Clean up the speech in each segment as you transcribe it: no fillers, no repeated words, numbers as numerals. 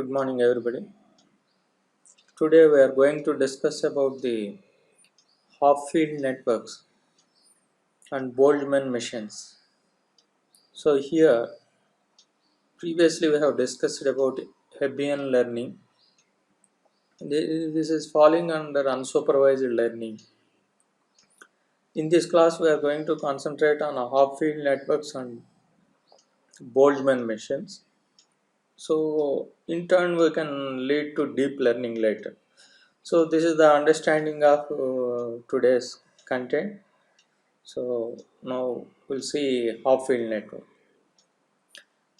Good morning, everybody. Today we are going to discuss about the half-field networks and Boltzmann machines. So here, previously we have discussed about Hebbian learning. This is falling under unsupervised learning. In this class, we are going to concentrate on half-field networks and Boltzmann machines. So in turn, we can lead to deep learning later. So this is the understanding of today's content. So now we'll see half-field network.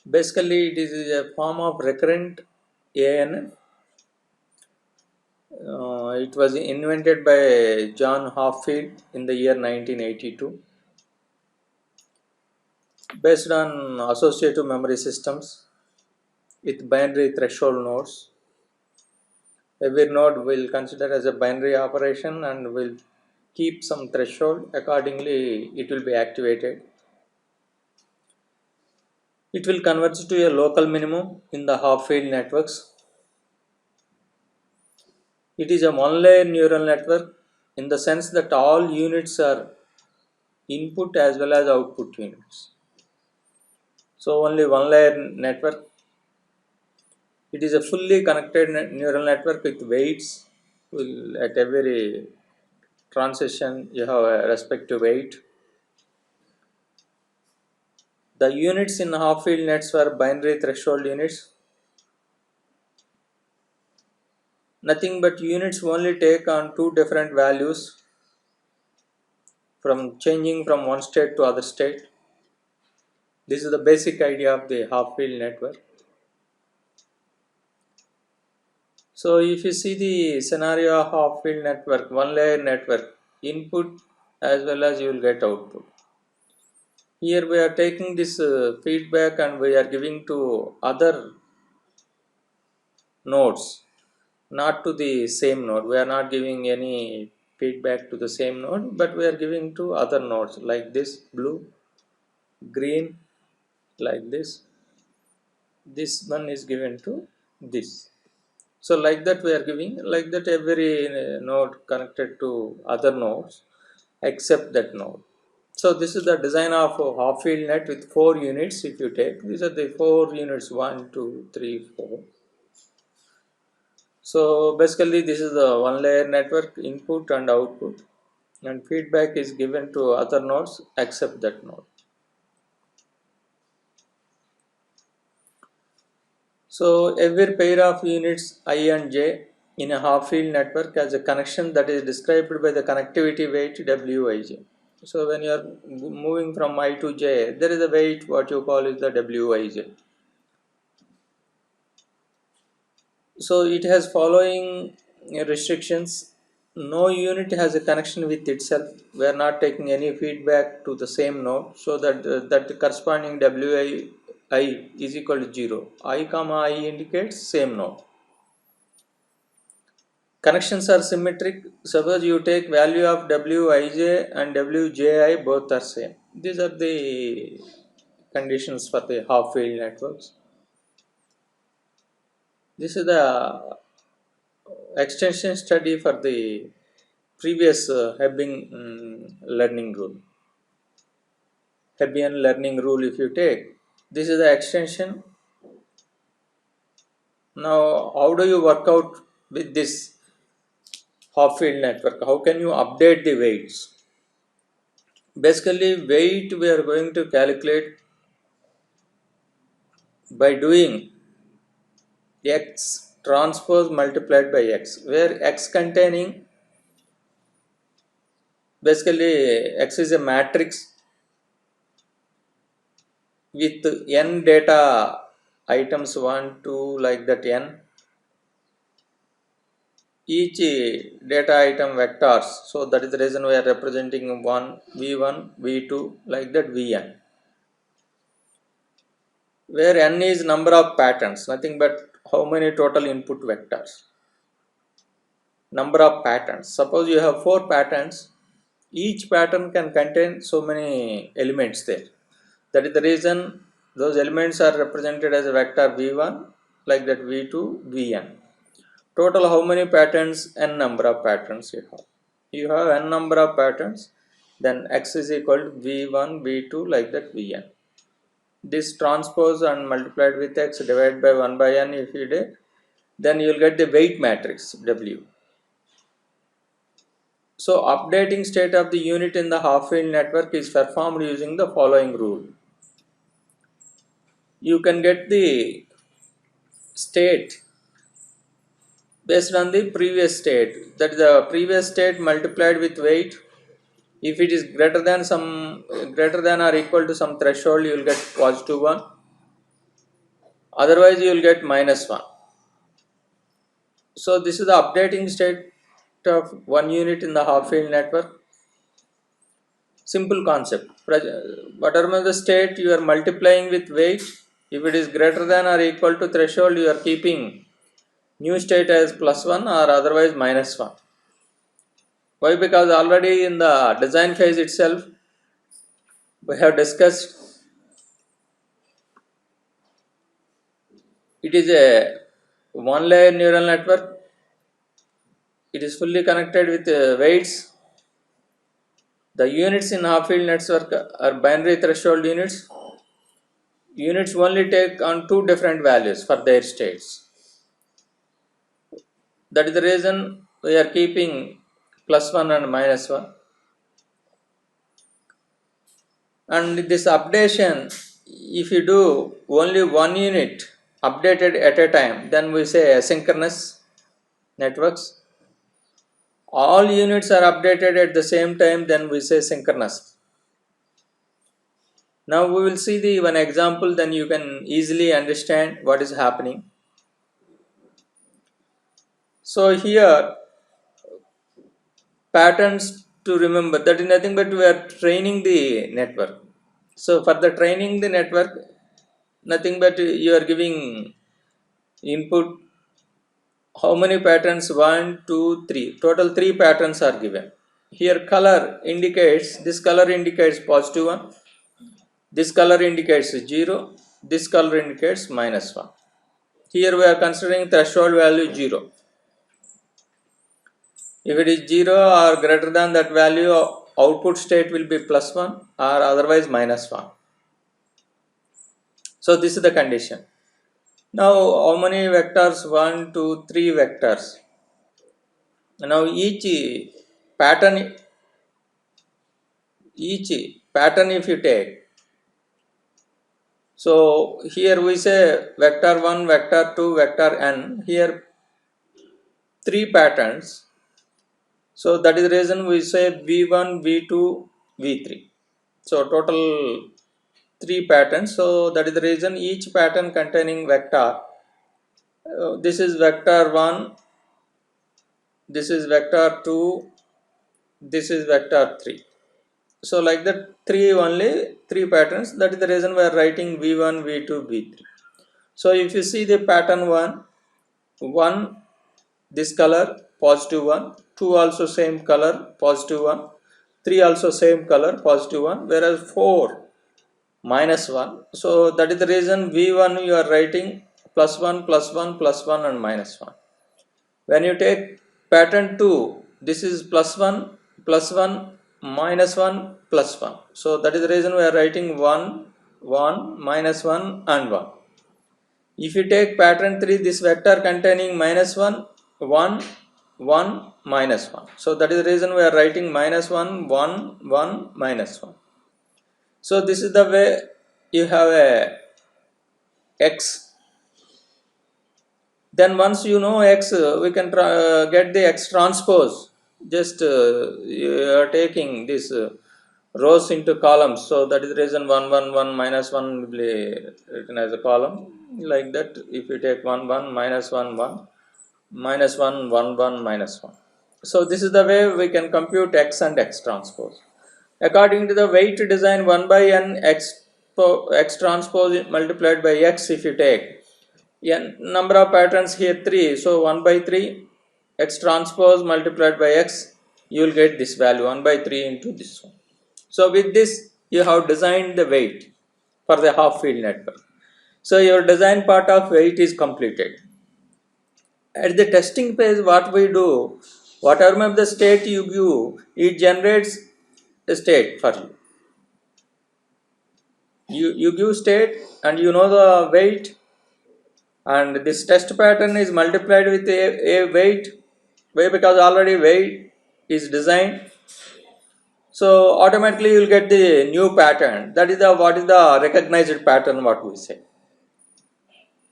Basically, it is a form of recurrent ANN. It was invented by John Half-Field in the year 1982, based on associative memory systems with binary threshold nodes. Every node will consider as a binary operation and will keep some threshold. Accordingly, it will be activated. It will converge to a local minimum in the half-field networks. It is a one-layer neural network in the sense that all units are input as well as output units. So only one layer network. It is a fully connected neural network with weights. At every transition you have a respective weight. The units in half-field nets were binary threshold units. Nothing but units only take on two different values from changing from one state to other state. This is the basic idea of the half-field network. So if you see the scenario of half-field network, one layer network, input as well as you will get output. Here we are taking this feedback and we are giving to other nodes, not to the same node. We are not giving any feedback to the same node, but we are giving to other nodes like this, blue, green, like this. This one is given to this. So like that we are giving, like that every node connected to other nodes except that node. So this is the design of a half-field net with 4 units. If you take, these are the 4 units, 1, 2, 3, 4. So basically this is the one layer network, input and output, and feedback is given to other nodes except that node. So every pair of units I and j in a half-field network has a connection that is described by the connectivity weight Wij. So when you are moving from I to j, there is a weight what you call is the Wij. So it has following restrictions. No unit has a connection with itself. We are not taking any feedback to the same node, so that the corresponding Wi is equal to 0. I comma I indicates same node. Connections are symmetric. Suppose you take value of Wij and Wji, both are same. These are the conditions for the half-field networks. This is the extension study for the previous Hebbian learning rule. Hebbian learning rule, if you take, this is the extension. Now, how do you work out with this half-field network? How can you update the weights? Basically, weight we are going to calculate by doing x transpose multiplied by x, where x containing, basically x is a matrix with n data items 1, 2, like that n. Each data item vectors, so that is the reason we are representing 1, v1, v2, like that vn, where n is number of patterns, nothing but how many total input vectors, number of patterns. Suppose you have 4 patterns, each pattern can contain so many elements there. That is the reason those elements are represented as a vector v1 like that v2 vn. Total how many patterns? N number of patterns you have. You have n number of patterns, then x is equal to v1 v2 like that vn. This transpose and multiplied with x divided by 1 by n if you did, then you will get the weight matrix w. So updating state of the unit in the half field network is performed using the following rule. You can get the state based on the previous state, that is the previous state multiplied with weight. If it is greater than or equal to some threshold, you will get positive 1, otherwise you will get minus 1. So this is the updating state of one unit in the half field network. Simple concept. Whatever the state you are multiplying with weight, if it is greater than or equal to threshold, you are keeping new state as plus 1 or otherwise minus 1. Why? Because already in the design phase itself we have discussed it is a one layer neural network. It is fully connected with weights. The units in half field network are binary threshold units. Units only take on two different values for their states. That is the reason we are keeping plus 1 and minus 1. And this updation, if you do only one unit updated at a time, then we say asynchronous networks. All units are updated at the same time, then we say synchronous. Now we will see the one example, then you can easily understand what is happening. So here patterns to remember, that is nothing but we are training the network. So for the training the network, nothing but you are giving input. How many patterns? 1, 2, 3. Total 3 patterns are given. Here color indicates, this color indicates positive 1. This color indicates 0. This color indicates minus 1. Here we are considering threshold value 0. If it is 0 or greater than that value, output state will be plus 1 or otherwise minus 1. So this is the condition. Now how many vectors? 1, 2, 3 vectors. Now each pattern if you take, so here we say vector 1, vector 2, vector n, here 3 patterns. So that is the reason we say v1, v2, v3. So total 3 patterns. So that is the reason each pattern containing vector. This is vector 1, this is vector 2, this is vector 3. So like that, only 3 patterns. That is the reason we are writing v1, v2, v3. So if you see the pattern 1 this color positive 1, 2 also same color positive 1, 3 also same color positive 1, whereas 4 minus 1. So that is the reason v1 you are writing plus 1, plus 1, plus 1 and minus 1. When you take pattern 2, this is plus 1, minus 1, plus 1. So that is the reason we are writing 1, 1, minus 1 and 1. If you take pattern 3, this vector containing minus 1, 1, 1, minus 1. So that is the reason we are writing minus 1, 1, 1, minus 1. So this is the way you have a x. Then once you know x, we can get the x transpose. Just you are taking this rows into columns. So that is the reason 1, 1, 1, minus 1 will be written as a column. Like that, if you take 1, 1, minus 1, 1, minus 1, 1, 1, minus 1. So this is the way we can compute x and x transpose. According to the weight design, 1 by n x transpose multiplied by x, if you take n number of patterns here 3, so 1 by 3 x transpose multiplied by x, you will get this value 1 by 3 into this one. So with this you have designed the weight for the half field network. So your design part of weight is completed. At the testing phase, what we do, whatever the state you give, it generates a state for you. You give state and you know the weight, and this test pattern is multiplied with a weight. Why? Because already weight is designed. So automatically you will get the new pattern. That is the what is the recognized pattern what we say.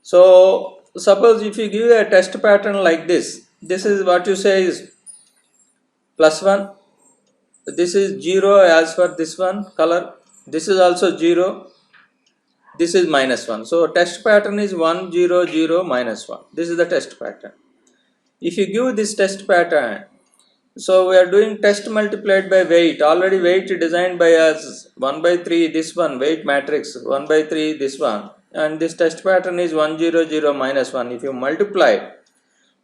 So suppose if you give a test pattern like this is what you say is +1. This is 0 as for this one color. This is also 0. This is -1. So test pattern is 1 0 0 -1. This is the test pattern. If you give this test pattern, so we are doing test multiplied by weight. Already weight designed by us 1 by 3 this one weight matrix 1 by 3 this one, and this test pattern is 1 0 0 -1. If you multiply,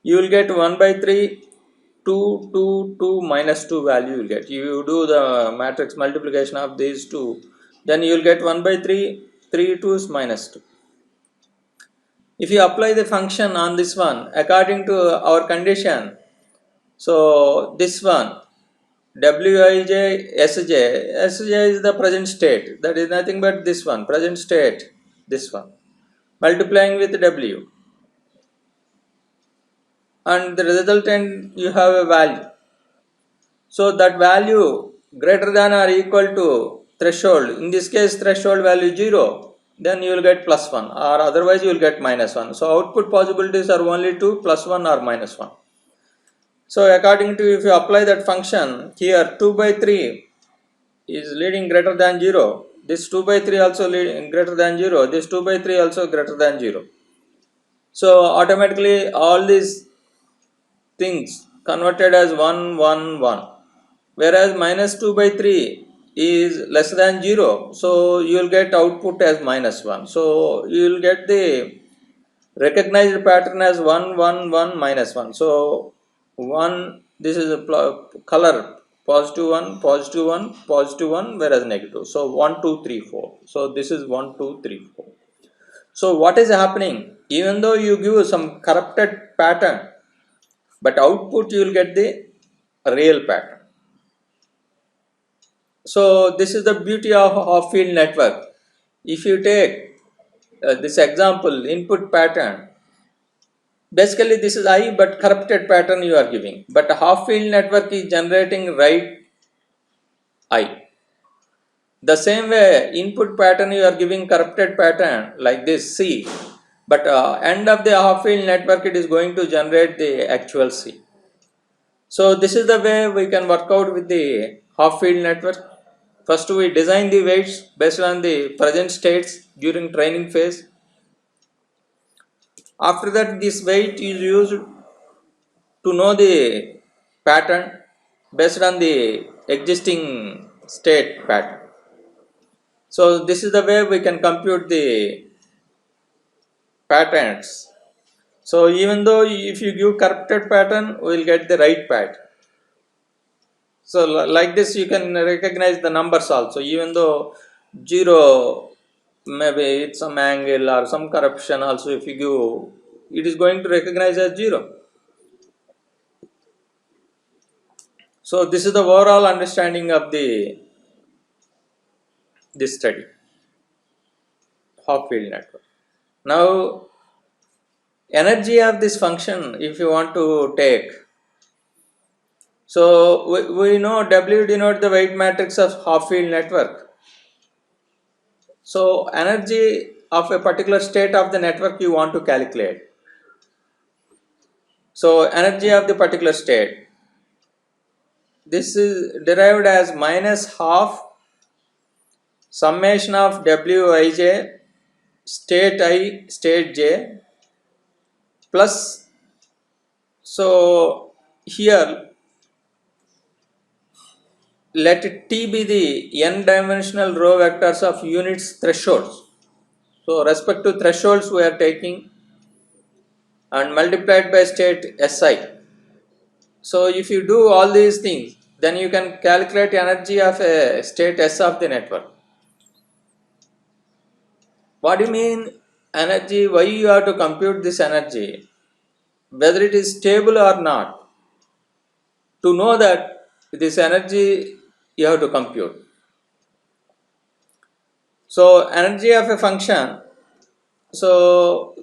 you will get 1 by 3 2 2 2 -2 value you will get. You do the matrix multiplication of these two, then you will get 1 by 3 3 2's -2. If you apply the function on this one according to our condition, so this one wij sj is the present state, that is nothing but this one present state, this one multiplying with w, and the resultant you have a value. So that value greater than or equal to threshold, in this case threshold value 0, then you will get +1, or otherwise you will get -1. So output possibilities are only 2, +1 or -1. So according to, if you apply that function here, 2 by 3 is leading greater than 0, this 2 by 3 also leading greater than 0, this 2 by 3 also greater than 0. So automatically all these things converted as 1 1 1, whereas -2 by 3 is less than 0, so you will get output as -1. So you will get the recognized pattern as 1 1 1 -1. So 1, this is a color +1 +1 +1, whereas negative. So 1 2 3 4. So this is 1 2 3 4. So what is happening? Even though you give some corrupted pattern, but output you will get the real pattern. So this is the beauty of half field network. If you take this example, input pattern, basically this is I, but corrupted pattern you are giving, but a half field network is generating right I. The same way input pattern you are giving corrupted pattern like this C, but end of the half field network it is going to generate the actual C. So this is the way we can work out with the half field network. First we design the weights based on the present states during training phase. After that this weight is used to know the pattern based on the existing state pattern. So this is the way we can compute the patterns. So even though if you give corrupted pattern, we will get the right pattern. So like this you can recognize the numbers also, even though 0 maybe it's some angle or some corruption also, if you give, it is going to recognize as 0. So this is the overall understanding of this study, half field network. Now energy of this function if you want to take, so we know W denote the weight matrix of half field network. So energy of a particular state of the network you want to calculate. So energy of the particular state, this is derived as -half summation of Wij state I state j plus, so here let T be the n dimensional row vectors of units thresholds. So respect to thresholds we are taking and multiplied by state Si. So if you do all these things, then you can calculate energy of a state S of the network. What do you mean energy, why you have to compute this energy, whether it is stable or not. To know that this energy you have to compute. So energy of a function, so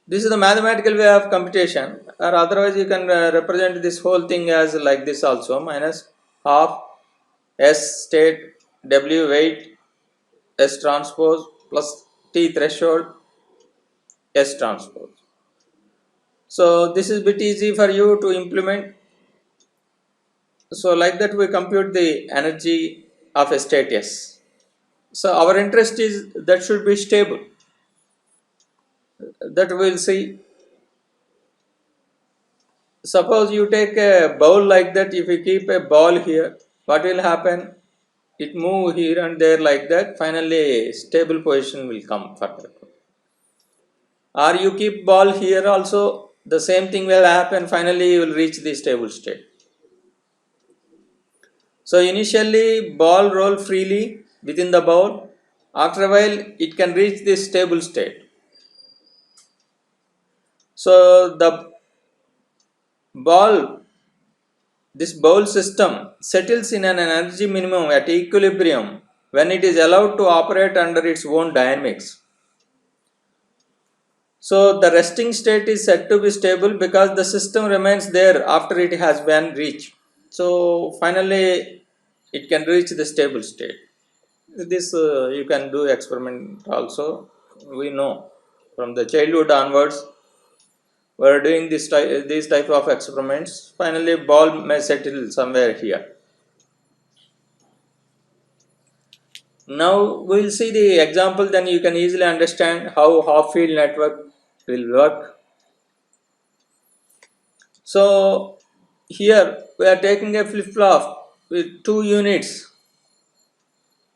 this is the mathematical way of computation, or otherwise you can represent this whole thing as like this also, minus half S state W weight S transpose plus T threshold S transpose. So this is a bit easy for you to implement. So like that we compute the energy of a state S. So our interest is that should be stable. That we will see. Suppose you take a bowl like that, if you keep a ball here, what will happen? It move here and there like that, finally stable position will come further. Or you keep ball here also, the same thing will happen, finally you will reach the stable state. So initially ball roll freely within the bowl, after a while it can reach the stable state. So the ball, this bowl system settles in an energy minimum at equilibrium when it is allowed to operate under its own dynamics. So the resting state is said to be stable because the system remains there after it has been reached. So finally it can reach the stable state. This you can do experiment also. We know from the childhood onwards we are doing these type of experiments. Finally ball may settle somewhere here. Now we will see the example, then you can easily understand how half field network will work. So here we are taking a flip-flop with 2 units.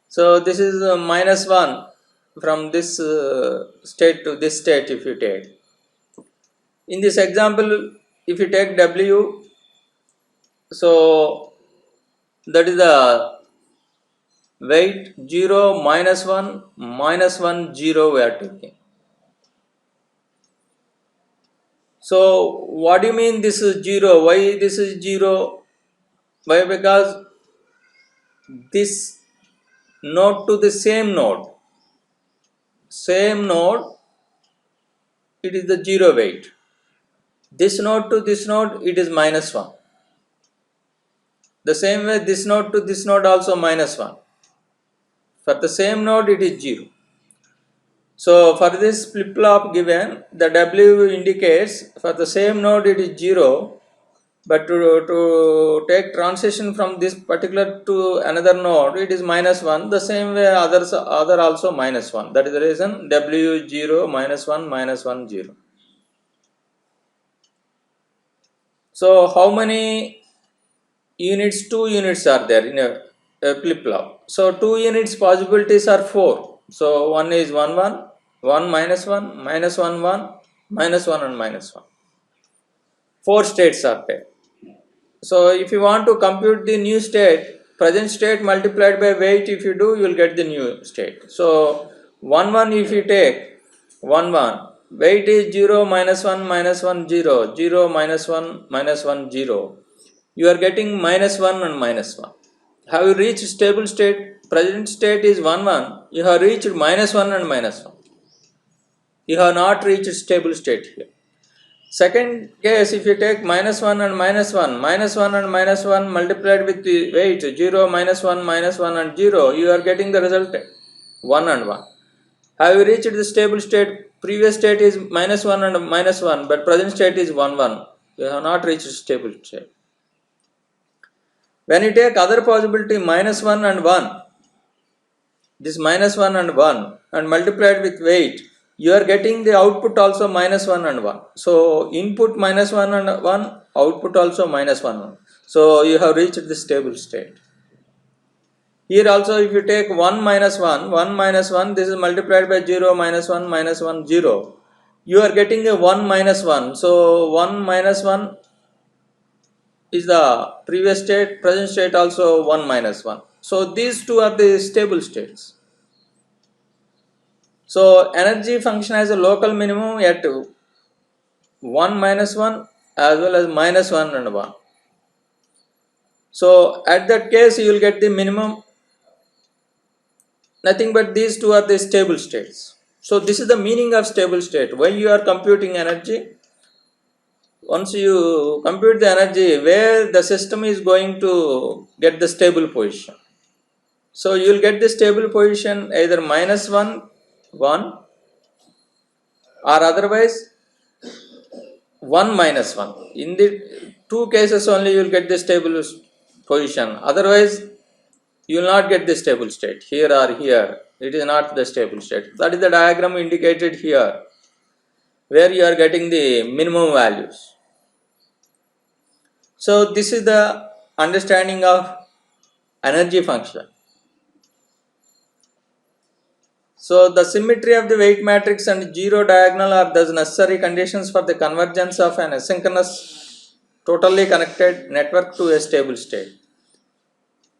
So this is minus 1 from this state to this state if you take. In this example, if you take W, so that is the weight 0, minus 1, minus 1, 0 we are taking. So what do you mean this is 0? Why this is 0? Why? Because this node to the same node, it is the 0 weight. This node to this node, it is minus 1. The same way this node to this node also minus 1. For the same node, it is 0. So for this flip-flop given, the W indicates for the same node it is 0, but to take transition from this particular to another node, it is minus 1. The same way other also minus 1. That is the reason W 0, minus 1, minus 1, 0. So how many units? 2 units are there in a flip-flop. So 2 units possibilities are 4. So one is 1, 1, 1 minus 1, minus 1, 1, minus 1 and minus 1. 4 states are there. So if you want to compute the new state, present state multiplied by weight, if you do, you will get the new state. So 1, 1 if you take 1, 1, weight is 0, minus 1, minus 1, 0, 0, minus 1, minus 1, 0. You are getting minus 1 and minus 1. Have you reached stable state? Present state is 1, 1. You have reached minus 1 and minus 1. You have not reached stable state here. Second case, if you take minus 1 and minus 1, minus 1 and minus 1 multiplied with the weight 0, minus 1, minus 1 and 0, you are getting the result 1 and 1. Have you reached the stable state? Previous state is minus 1 and minus 1, but present state is 1, 1. You have not reached stable state. When you take other possibility minus 1 and 1, this minus 1 and 1 and multiplied with weight, you are getting the output also minus 1 and 1. So input minus 1 and 1, output also minus 1 1. So you have reached the stable state. Here also if you take 1 minus 1, 1 minus 1, this is multiplied by 0, minus 1, minus 1, 0. You are getting a 1 minus 1. So 1 minus 1 is the previous state, present state also 1 minus 1. So these two are the stable states. So energy function has a local minimum at 1 minus 1 as well as minus 1 and 1. So at that case you will get the minimum, nothing but these two are the stable states. So this is the meaning of stable state. When you are computing energy, once you compute the energy, where the system is going to get the stable position. So you will get the stable position either minus 1, 1, or otherwise 1 minus 1. In the two cases only you will get the stable position. Otherwise you will not get the stable state here or here. It is not the stable state. That is the diagram indicated here, where you are getting the minimum values. So this is the understanding of energy function. So the symmetry of the weight matrix and zero diagonal are thus necessary conditions for the convergence of an asynchronous totally connected network to a stable state.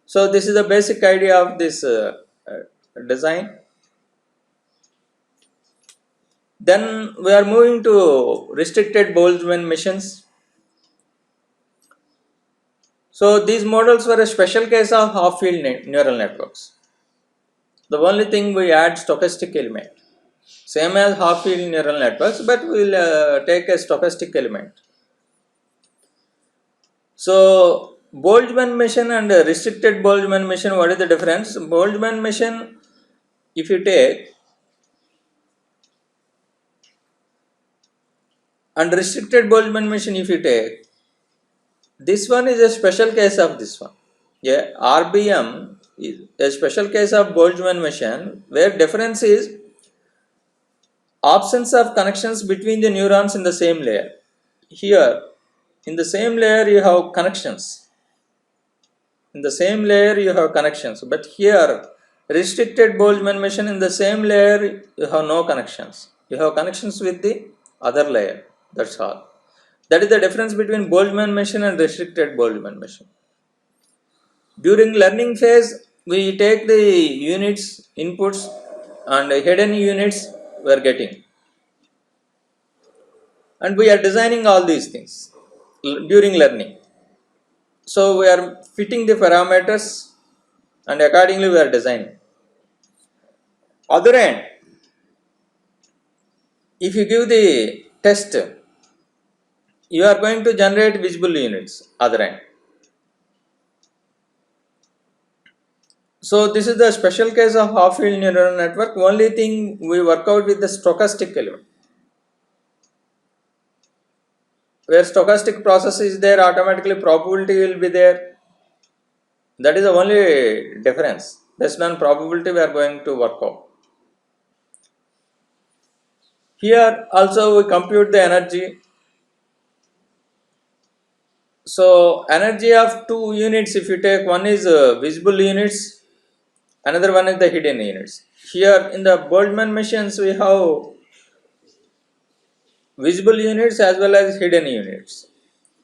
So this is the basic idea of this design. Then we are moving to restricted Boltzmann machines. So these models were a special case of half-field neural networks. The only thing we add stochastic element, same as half-field neural networks, but we will take a stochastic element. So Boltzmann machine and restricted Boltzmann machine, what is the difference? Boltzmann machine, if you take, and restricted Boltzmann machine if you take, this one is a special case of this one. Yeah, RBM is a special case of Boltzmann machine where difference is absence of connections between the neurons in the same layer. Here, in the same layer you have connections. In the same layer you have connections, but here restricted Boltzmann machine, in the same layer you have no connections. You have connections with the other layer. That's all. That is the difference between Boltzmann machine and restricted Boltzmann machine. During learning phase, we take the units, inputs, and hidden units we are getting. And we are designing all these things during learning. So we are fitting the parameters and accordingly we are designing. Other end, if you give the test, you are going to generate visible units, other end. So this is the special case of half-field neural network. Only thing we work out with the stochastic element. Where stochastic process is there, automatically probability will be there. That is the only difference. Based on probability we are going to work out. Here also we compute the energy. So energy of two units, if you take, one is visible units, another one is the hidden units. Here in the Boltzmann machines we have visible units as well as hidden units.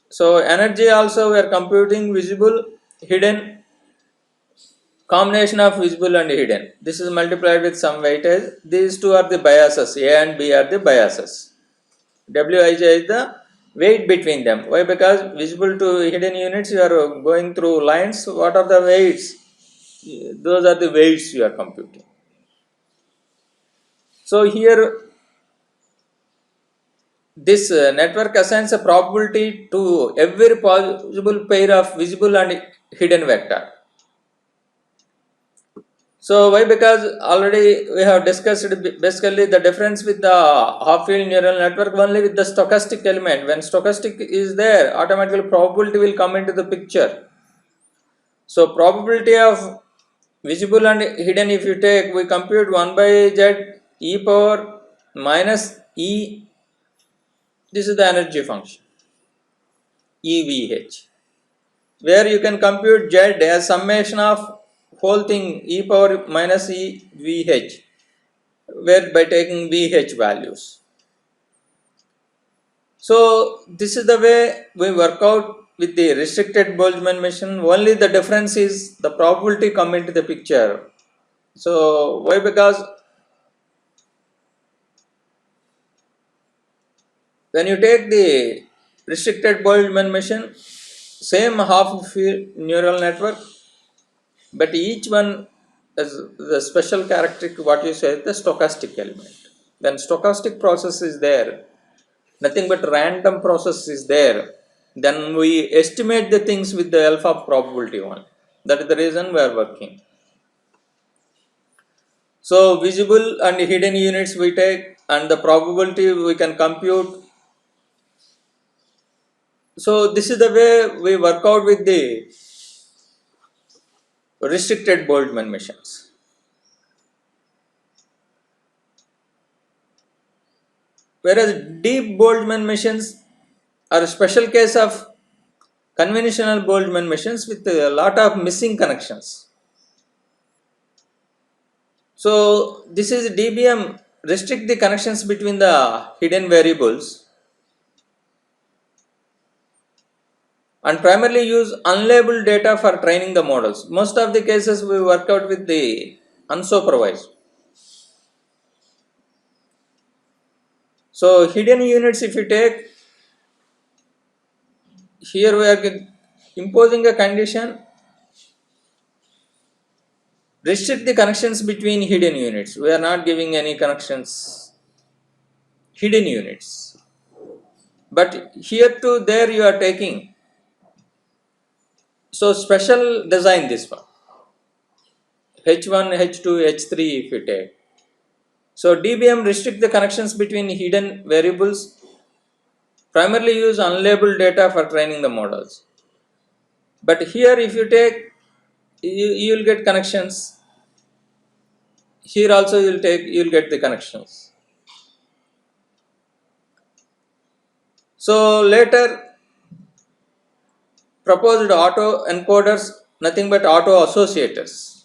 So energy also we are computing visible, hidden, combination of visible and hidden. This is multiplied with some weightage. These two are the biases, A and B are the biases. Wij is the weight between them. Why? Because visible to hidden units you are going through lines. What are the weights? Those are the weights you are computing. So here this network assigns a probability to every possible pair of visible and hidden vector. So why? Because already we have discussed basically the difference with the half-field neural network only with the stochastic element. When stochastic is there, automatically probability will come into the picture. So probability of visible and hidden, if you take, we compute 1 by z e power minus e. This is the energy function EVH, where you can compute z as summation of whole thing e power minus EVH, where by taking VH values. So this is the way we work out with the restricted Boltzmann machine. Only the difference is the probability come into the picture. So why? Because when you take the restricted Boltzmann machine, same half of neural network, but each one is the special characteristic, what you say, the stochastic element. When stochastic process is there, nothing but random process is there, then we estimate the things with the alpha probability one. That is the reason we are working. So visible and hidden units we take, and the probability we can compute. So this is the way we work out with the restricted Boltzmann machines. Whereas deep Boltzmann machines are a special case of conventional Boltzmann machines with a lot of missing connections. So this is DBM restrict the connections between the hidden variables and primarily use unlabeled data for training the models. Most of the cases we work out with the unsupervised. So hidden units, if you take, here we are imposing a condition, restrict the connections between hidden units. We are not giving any connections, hidden units. But here to there you are taking. So special design this one. H1, H2, H3 if you take. So DBM restrict the connections between hidden variables, primarily use unlabeled data for training the models. But here if you take, you will get connections. Here also you will get the connections. So later proposed auto encoders, nothing but auto associators.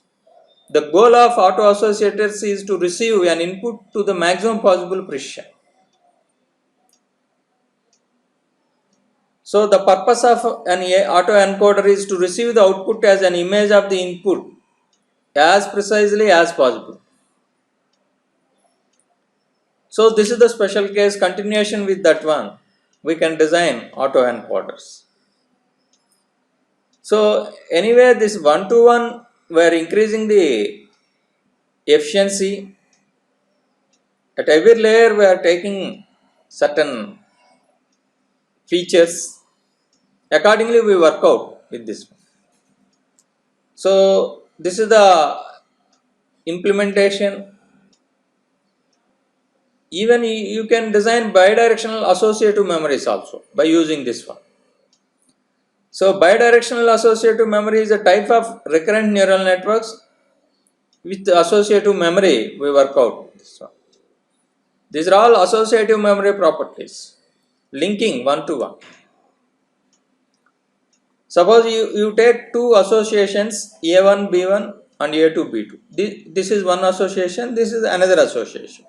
The goal of auto associators is to receive an input to the maximum possible precision. So the purpose of an auto encoder is to receive the output as an image of the input as precisely as possible. So this is the special case, continuation with that one. We can design auto encoders. So anyway, this one-to-one, we are increasing the efficiency. At every layer we are taking certain features. Accordingly we work out with this one. So this is the implementation. Even you can design bidirectional associative memories also by using this one. So bidirectional associative memory is a type of recurrent neural networks with associative memory we work out this one. These are all associative memory properties, linking one to one. Suppose you take two associations A1, B1 and A2, B2. This is one association, this is another association.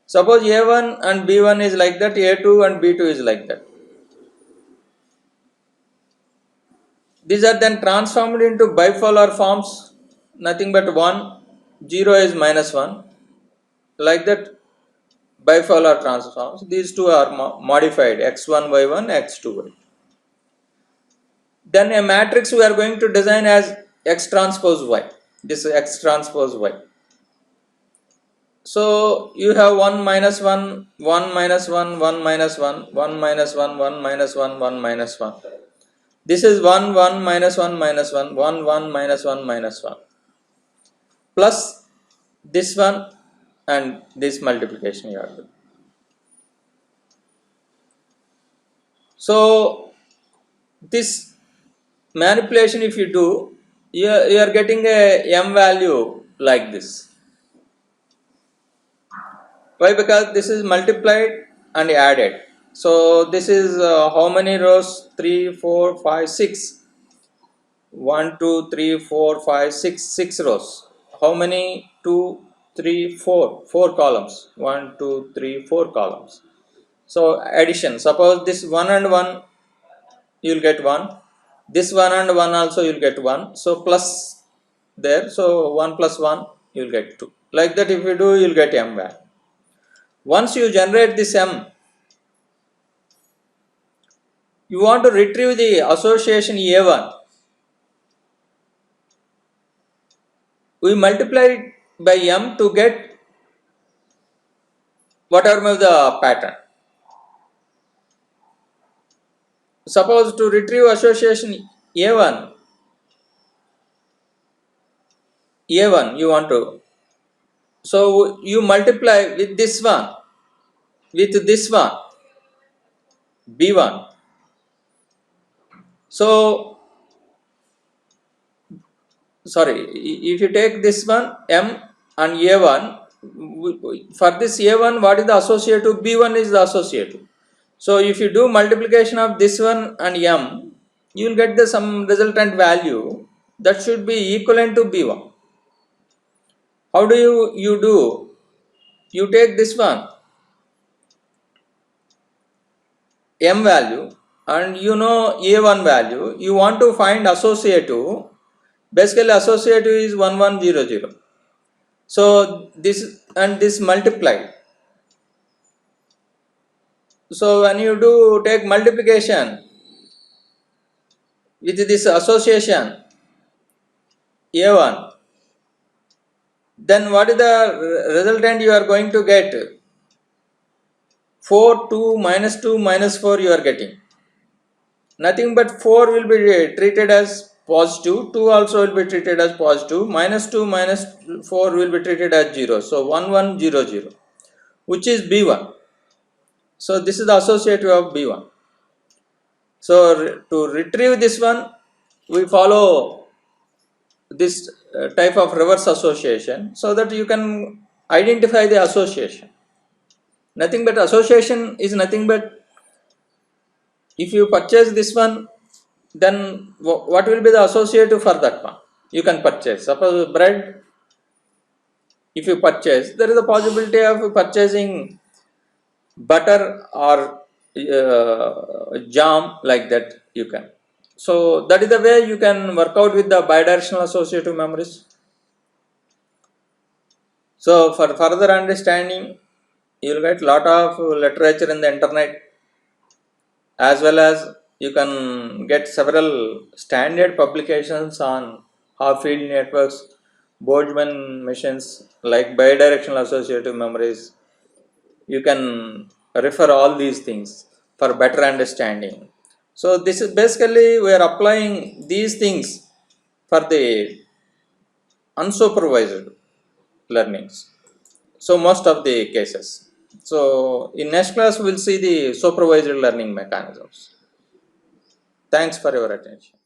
Suppose A1 and B1 is like that, A2 and B2 is like that. These are then transformed into bipolar forms, nothing but 1, 0 is minus 1, like that bipolar transforms. These two are modified, x1, y1, x2, y2. Then a matrix we are going to design as x transpose y, this is x transpose y. So you have 1 minus 1, 1 minus 1, 1 minus 1, 1 minus 1, 1 minus 1, 1 minus 1. This is 1, 1 minus 1 minus 1, 1, 1 minus 1 minus 1. Plus this one and this multiplication you are doing. So this manipulation if you do, you are getting a m value like this. Why? Because this is multiplied and added. So this is how many rows? 3, 4, 5, 6. 1, 2, 3, 4, 5, 6. 6 rows. How many? 2, 3, 4. 4 columns. 1, 2, 3, 4 columns. So addition. Suppose this 1 and 1 you will get 1. This 1 and 1 also you will get 1. So plus there. So 1 plus 1 you will get 2. Like that if you do, you will get m value. Once you generate this M, you want to retrieve the association A1. We multiply it by M to get whatever may be the pattern. Suppose to retrieve association A1, you want to. So you multiply with this one, with this one, B1. So, sorry, if you take this one, M and A1, for this A1, what is the associative? B1 is the associative. So, if you do multiplication of this one and M, you will get the some resultant value that should be equivalent to B1. How do you do? You take this one, M value, and you know A1 value, you want to find associative. Basically, associative is 1100. So this and this multiplied. So when you do take multiplication with this association A1, then what is the resultant you are going to get? 4, 2, minus 4 you are getting. Nothing but 4 will be treated as positive, 2 also will be treated as positive, minus 2, minus 4 will be treated as 0. So 1100, which is B1. So this is the associative of B1. So to retrieve this one, we follow this type of reverse association so that you can identify the association. Nothing but association is nothing but if you purchase this one, then what will be the associative for that one? You can purchase. Suppose bread, if you purchase, there is a possibility of purchasing butter or jam like that you can. So that is the way you can work out with the bidirectional associative memories. So for further understanding, you will get lot of literature in the internet, as well as you can get several standard publications on half-field networks, Boltzmann machines like bidirectional associative memories. You can refer all these things for better understanding. So this is basically we are applying these things for the unsupervised learnings. So most of the cases. So in next class we'll see the supervised learning mechanisms. Thanks for your attention.